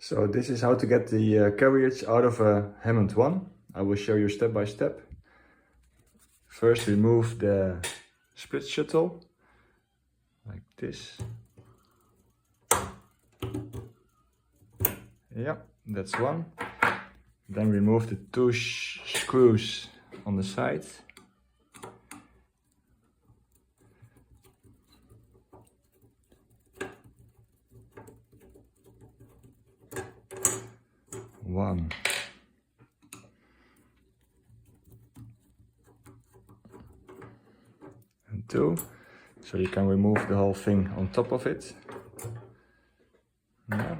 So this is how to get the carriage out of a Hammond 1. I will show you step by step. First remove the split shuttle, like this. Yeah, that's one. Then remove the two screws on the side. One. And two. So you can remove the whole thing on top of it. Yeah.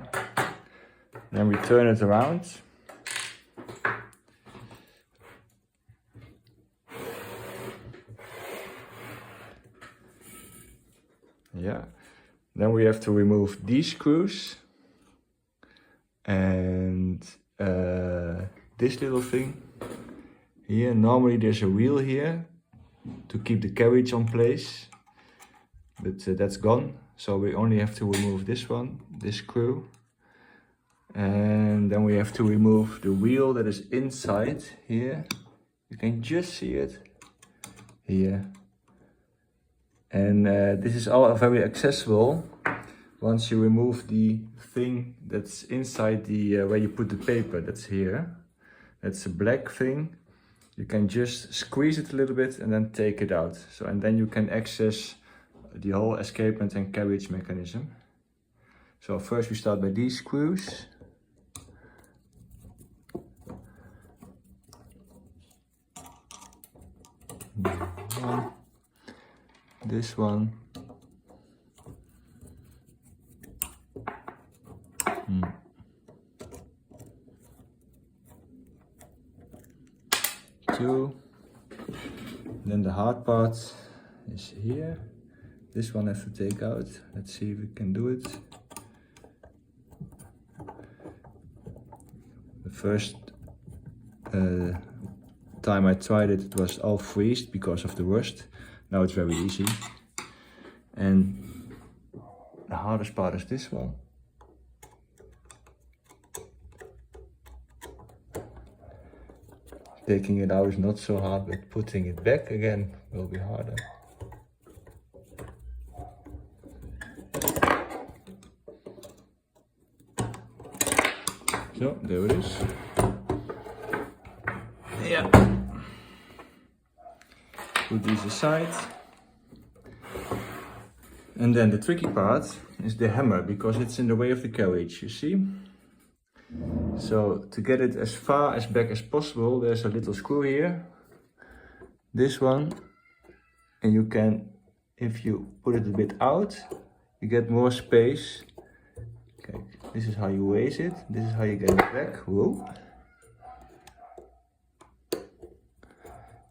Then we turn it around. Yeah. Then we have to remove these screws and this little thing here. Normally there's a wheel here to keep the carriage on place, but that's gone. So we only have to remove this one, this screw. And then we have to remove the wheel that is inside here. You can just see it here. And this is all very accessible once you remove the thing that's inside the where you put the paper. That's here. That's a black thing. You can just squeeze it a little bit and then take it out. So, and then you can access the whole escapement and carriage mechanism. So first we start by these screws. One. This one. Two. Then the hard part is here. This one I have to take out. Let's see if we can do it. The first time I tried it, it was all freezed because of the rust. Now it's very easy. And the hardest part is this one. Taking it out is not so hard, but putting it back again will be harder. So, there it is. Yeah. Put these aside. And then the tricky part is the hammer, because it's in the way of the carriage, you see? So to get it as far as back as possible, there's a little screw here. This one. And you can, if you put it a bit out, you get more space. Okay, this is how you raise it. This is how you get it back. Whoa.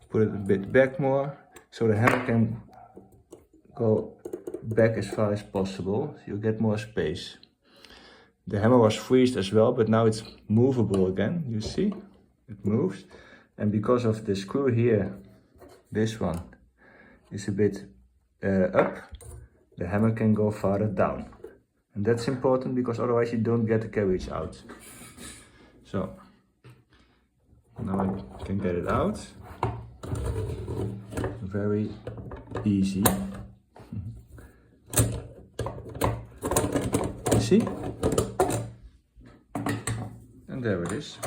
Put it a bit back more, so the hammer can go back as far as possible. So you get more space. The hammer was freezed as well, but now it's movable again. You see, it moves. And because of the screw here, this one is a bit up, the hammer can go farther down. And that's important because otherwise you don't get the carriage out. So now I can get it out. Very easy. You see? And there it is.